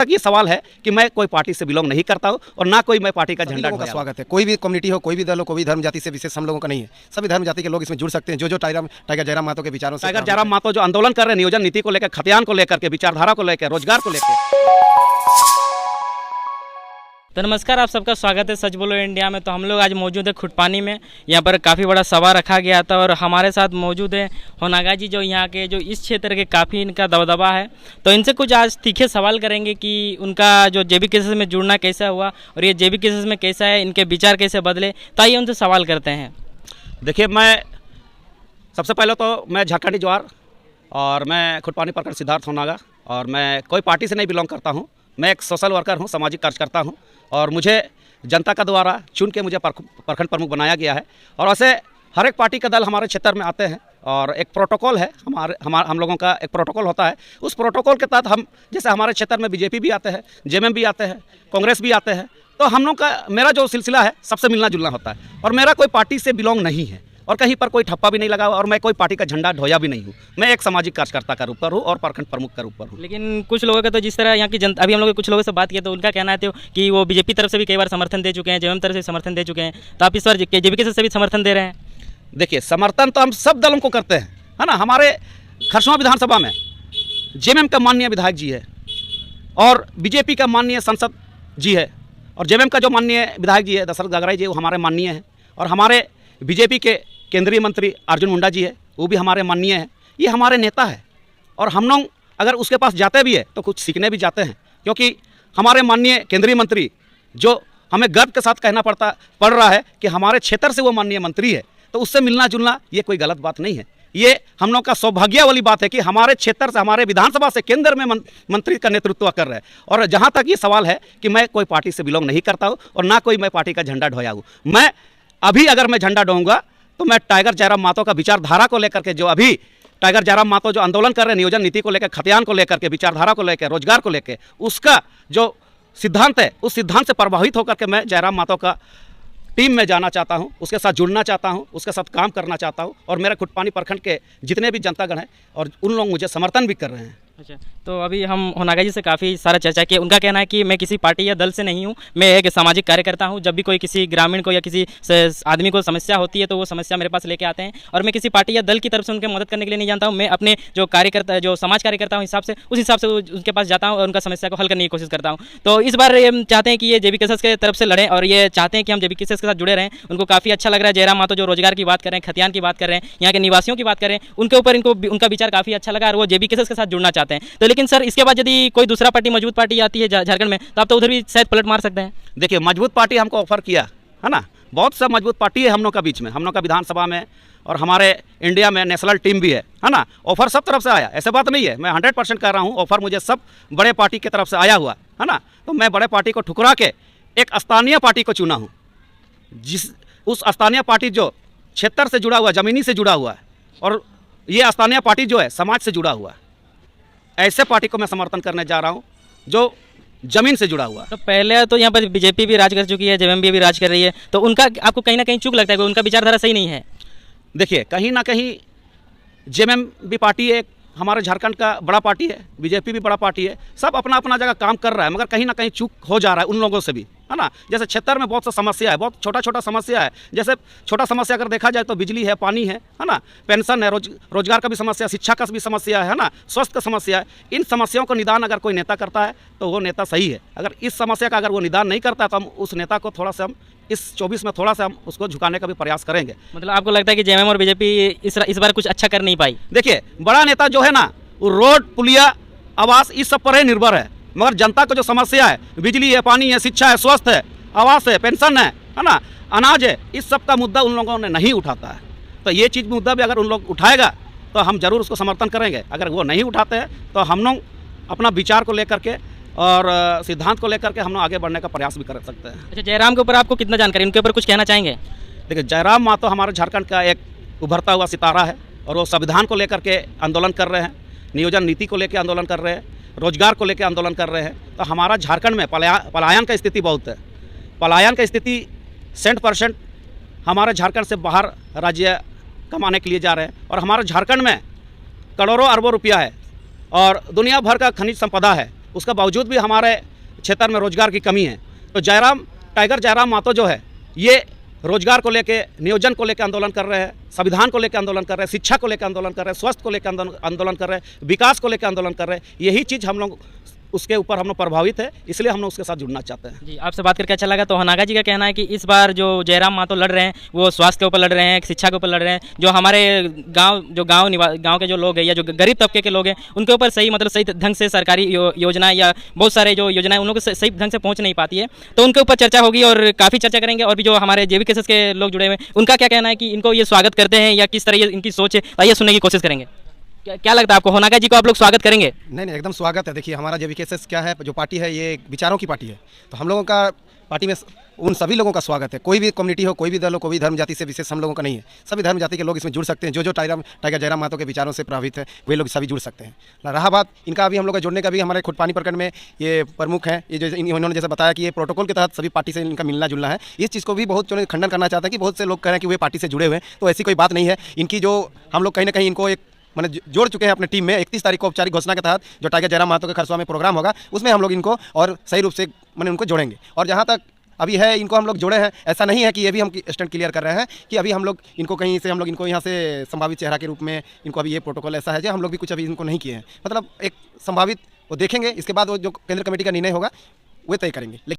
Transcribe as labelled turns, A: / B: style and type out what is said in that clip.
A: तक ये सवाल है कि मैं कोई पार्टी से बिलोंग नहीं करता हूँ और ना कोई मैं पार्टी का झंडा
B: का स्वागत है। कोई भी कम्युनिटी हो, कोई भी दल हो, कोई भी धर्म जाति से विशेष हम लोगों का नहीं है। सभी धर्म जाति के लोग इसमें जुड़ सकते हैं। जो टाइगर जयराम महतो के विचारों से,
A: टाइगर जयराम महतो जो आंदोलन कर रहे हैं नियोजन नीति को लेकर, खतियान को लेकर के, विचारधारा को लेकर, रोजगार को लेकर।
C: तो नमस्कार, आप सबका स्वागत है सच बोलो इंडिया में। तो हम लोग आज मौजूद है खुटपानी में। यहाँ पर काफ़ी बड़ा सभा रखा गया था और हमारे साथ मौजूद है होनागा जी, जो यहाँ के जो इस क्षेत्र के काफ़ी इनका दबदबा है। तो इनसे कुछ आज तीखे सवाल करेंगे कि उनका जो जेबी केसेस में जुड़ना कैसा हुआ और ये जेबी केसेस में कैसा है, इनके विचार कैसे बदले। तो आइए उनसे सवाल करते हैं।
A: देखिए, मैं सबसे पहले तो मैं झारखंडी जवार और मैं खुटपानी प्रखंड सिद्धार्थ होनागा और मैं कोई पार्टी से नहीं बिलोंग करता हूँ। मैं एक सोशल वर्कर हूँ, सामाजिक कार्यकर्ता हूँ और मुझे जनता का द्वारा चुन के मुझे प्रखंड प्रमुख बनाया गया है। और ऐसे हर एक पार्टी का दल हमारे क्षेत्र में आते हैं और एक प्रोटोकॉल है, हम लोगों का एक प्रोटोकॉल होता है। उस प्रोटोकॉल के तहत हम, जैसे हमारे क्षेत्र में बीजेपी भी आते हैं, जेएमएम भी आते हैं, कांग्रेस भी आते हैं, तो हम लोग का मेरा जो सिलसिला है सबसे मिलना जुलना होता है। और मेरा कोई पार्टी से बिलोंग नहीं है और कहीं पर कोई ठप्पा भी नहीं लगा और मैं कोई पार्टी का झंडा ढोया भी नहीं हूँ। मैं एक सामाजिक कार्यकर्ता का रूप पर हूँ और प्रखंड प्रमुख का रूप पर हूँ।
C: लेकिन कुछ लोगों का तो जिस तरह यहाँ की जनता, अभी हम लोग कुछ लोगों से बात किया तो उनका कहना है कि वो बीजेपी तरफ से भी कई बार समर्थन दे चुके हैं, जेएमएम तरफ से समर्थन दे चुके हैं। तो आप इस बार जेबी केसेस से भी समर्थन दे रहे हैं?
A: देखिए, समर्थन तो हम सब दलों को करते हैं, है ना। हमारे खरसवां विधानसभा में जेएमएम का माननीय विधायक जी है और बीजेपी का माननीय सांसद जी है और जेएमएम का जो माननीय विधायक जी है दशरथ गगराई जी, वो हमारे माननीय हैं। और हमारे बीजेपी के केंद्रीय मंत्री अर्जुन मुंडा जी है, वो भी हमारे माननीय हैं। ये हमारे नेता है और हम लोग अगर उसके पास जाते भी है तो कुछ सीखने भी जाते हैं, क्योंकि हमारे माननीय केंद्रीय मंत्री जो हमें गर्व के साथ कहना पड़ रहा है कि हमारे क्षेत्र से वो माननीय मंत्री है, तो उससे मिलना जुलना ये कोई गलत बात नहीं है। ये हम लोग का सौभाग्य वाली बात है कि हमारे क्षेत्र से, हमारे विधानसभा से केंद्र में मंत्री का नेतृत्व कर रहे हैं। और जहाँ तक ये सवाल है कि मैं कोई पार्टी से बिलोंग नहीं करता हूँ और ना कोई मैं पार्टी का झंडा ढोया हूँ। मैं अभी अगर मैं झंडा ढोऊंगा तो मैं टाइगर जयराम महतो का विचारधारा को लेकर के, जो अभी टाइगर जयराम महतो जो आंदोलन कर रहे हैं नियोजन नीति को लेकर, खतियान को लेकर के, विचारधारा को लेकर, रोजगार को लेकर, उसका जो सिद्धांत है उस सिद्धांत से प्रभावित होकर के मैं जयराम महतो का टीम में जाना चाहता हूं, उसके साथ जुड़ना चाहता हूं, उसके साथ काम करना चाहता हूं। और मेरे खुटपानी प्रखंड के जितने भी जनतागण हैं और उन लोग मुझे समर्थन भी कर रहे हैं।
C: अच्छा, तो अभी हम होनागा जी से काफ़ी सारा चर्चा किया। उनका कहना है कि मैं किसी पार्टी या दल से नहीं हूँ, मैं एक सामाजिक कार्यकर्ता हूँ। जब भी कोई किसी ग्रामीण को या किसी आदमी को समस्या होती है तो वो समस्या मेरे पास लेके आते हैं और मैं किसी पार्टी या दल की तरफ से उनके मदद करने के लिए नहीं जानता हूँ। मैं अपने जो कार्यकर्ता, जो समाज कार्यकर्ता हूँ, उस हिसाब से उनके पास जाता हूँ और उनका समस्या को हल करने की कोशिश करता हूँ। तो इस बार ये चाहते हैं कि ये जेबी केसेस के तरफ से लड़ें और ये चाहते हैं कि हम जेबी केसेस के साथ जुड़े रहें। उनको काफ़ी अच्छा लग रहा है। जयराम महतो जो रोजगार की बात कर रहे हैं, खतियान की बात कर रहे हैं, यहाँ के निवासियों की बात कर रहे हैं, उनके ऊपर उनका विचार काफ़ी अच्छा लगा और वो जेबी केसेस के साथ जुड़ना चाहते हैं। तो लेकिन सर, इसके बाद यदि कोई दूसरा पार्टी, मजबूत पार्टी आती है झारखंड में, तो आप तो उधर भी शायद पलट मार सकते हैं।
A: देखिए, मजबूत पार्टी हमको ऑफर किया है ना, बहुत सा मजबूत पार्टी है हम लोग का बीच में, हम लोग का विधानसभा में और हमारे इंडिया में नेशनल टीम भी है ना। ऑफर सब तरफ से आया, ऐसा बात नहीं है। मैं 100% कह रहा हूँ, ऑफर मुझे सब बड़े पार्टी की तरफ से आया हुआ है ना। तो मैं बड़े पार्टी को ठुकरा के एक स्थानीय पार्टी को चुना हूँ, उस स्थानीय पार्टी जो क्षेत्र से जुड़ा हुआ, ज़मीनी से जुड़ा हुआ है और ये स्थानीय पार्टी जो है समाज से जुड़ा हुआ है। ऐसे पार्टी को मैं समर्थन करने जा रहा हूं जो जमीन से जुड़ा हुआ है।
C: तो पहले तो यहाँ पर बीजेपी भी राज कर चुकी है, जेएमएम भी राज कर रही है, तो उनका आपको कहीं ना कहीं चूक लगता है, उनका विचारधारा सही नहीं है?
A: देखिए, कहीं ना कहीं जेएमएम भी पार्टी है, हमारे झारखंड का बड़ा पार्टी है, बीजेपी भी बड़ा पार्टी है, सब अपना अपना जगह काम कर रहा है, मगर कहीं ना कहीं चूक हो जा रहा है उन लोगों से भी, है ना। जैसे क्षेत्र में बहुत सा समस्या है, बहुत छोटा छोटा समस्या है। जैसे छोटा समस्या अगर देखा जाए तो बिजली है, पानी है ना, पेंशन है, रोजगार का भी समस्या, शिक्षा का भी समस्या है ना, स्वास्थ्य का समस्या है। इन समस्याओं को निदान अगर कोई नेता करता है तो वो नेता सही है। अगर इस समस्या का अगर वो निदान नहीं करता है तो हम उस नेता को थोड़ा सा, हम इस 24 में थोड़ा सा हम उसको झुकाने का भी प्रयास करेंगे।
C: मतलब आपको लगता है कि जेएमएम और बीजेपी इस बार कुछ अच्छा कर नहीं पाई?
A: देखिए, बड़ा नेता जो है ना, वो रोड, पुलिया, आवास, इस सब पर ही निर्भर है, मगर जनता को जो समस्या है, बिजली है, पानी है, शिक्षा है, स्वास्थ्य है, आवास है, पेंशन है ना, अनाज है, इस सब का मुद्दा उन लोगों ने नहीं उठाता है। तो ये चीज़ मुद्दा भी अगर उन लोग उठाएगा तो हम जरूर उसको समर्थन करेंगे। अगर वो नहीं उठाते हैं तो हम लोग अपना विचार को लेकर के और सिद्धांत को लेकर के हम लोग आगे बढ़ने का प्रयास भी कर सकते हैं।
C: अच्छा, जयराम के ऊपर आपको कितना जानकारी, उनके ऊपर कुछ कहना चाहेंगे?
A: देखिए, जयराम महतो हमारे झारखंड का एक उभरता हुआ सितारा है और वो संविधान को लेकर के आंदोलन कर रहे हैं, नियोजन नीति को लेकर आंदोलन कर रहे हैं, रोजगार को लेकर आंदोलन कर रहे हैं। तो हमारा झारखंड में पलायन का स्थिति बहुत है, पलायन का स्थिति 100% हमारे झारखंड से बाहर राज्य कमाने के लिए जा रहे हैं और हमारे झारखंड में करोड़ों अरबों रुपया है और दुनिया भर का खनिज संपदा है उसका बावजूद भी हमारे क्षेत्र में रोजगार की कमी है। तो टाइगर जयराम मातो जो है ये रोजगार को लेके, नियोजन को लेकर आंदोलन कर रहे हैं, संविधान को लेकर आंदोलन कर रहे हैं, शिक्षा को लेकर आंदोलन कर रहे हैं, स्वास्थ्य को लेकर आंदोलन कर रहे हैं, विकास को लेकर आंदोलन कर रहे हैं। यही चीज़ हम लोग उसके ऊपर हम लोग प्रभावित है, इसलिए हम लोग उसके साथ जुड़ना चाहते हैं।
C: जी, आपसे बात करके अच्छा लगा। तो होनागा जी का कहना है कि इस बार जो जयराम मातो लड़ रहे हैं वो स्वास्थ्य के ऊपर लड़ रहे हैं, शिक्षा के ऊपर लड़ रहे हैं। जो हमारे गांव के जो लोग हैं या जो गरीब तबके के लोग हैं उनके ऊपर सही ढंग से सरकारी योजना या बहुत सारे जो योजनाएं उन लोगों को सही ढंग से पहुँच नहीं पाती है। तो उनके ऊपर चर्चा होगी और काफ़ी चर्चा करेंगे। और भी जो हमारे जेबी केसेस के लोग जुड़े हुए हैं उनका क्या कहना है कि इनको ये स्वागत करते हैं या किस तरह इनकी सोच है, आइए सुनने की कोशिश करेंगे। क्या लगता है आपको, होनागा जी को आप लोग स्वागत करेंगे?
B: नहीं, एकदम स्वागत है। देखिए, हमारा JVKSS क्या है, जो पार्टी है ये विचारों की पार्टी है। तो हम लोगों का पार्टी में उन सभी लोगों का स्वागत है। कोई भी कम्युनिटी हो, कोई भी दल हो, कोई भी धर्म जाति से विशेष हम लोगों का नहीं है। सभी धर्म जाति के लोग इसमें जुड़ सकते हैं। जो टाइगर जयराम मातो के विचारों से प्रभावित है वे लोग सभी जुड़ सकते हैं। रहा बात इनका अभी हम लोग का जुड़ने का भी, हमारे खुद पानी प्रखंड में ये प्रमुख हैं, ये जो इन्होंने जैसे बताया कि ये प्रोटोकॉल के तहत सभी पार्टी से इनका मिलना जुलना है। इस चीज़ को भी बहुत खंडन करना चाहता है कि बहुत से लोग कह रहे हैं कि वे पार्टी से जुड़े हुए हैं। तो ऐसी कोई बात नहीं है। इनकी जो हम लोग कहीं ना कहीं इनको एक मैंने जोड़ चुके हैं अपने टीम में। 31 तारीख को औपचारिक घोषणा के तहत जो टाइगर जयराम मातो के खरसुआ में प्रोग्राम होगा उसमें हम लोग इनको और सही रूप से उनको जोड़ेंगे। और जहाँ तक अभी है इनको हम लोग जोड़े हैं, ऐसा नहीं है कि ये भी हम स्टैंड क्लियर कर रहे हैं कि अभी हम लोग इनको कहीं से हम लोग इनको यहाँ से संभावित चेहरा के रूप में इनको अभी ये प्रोटोकॉल ऐसा है जो हम लोग भी कुछ अभी इनको नहीं किए हैं। मतलब एक संभावित वो देखेंगे, इसके बाद वो जो केंद्र कमेटी का निर्णय होगा वो तय करेंगे।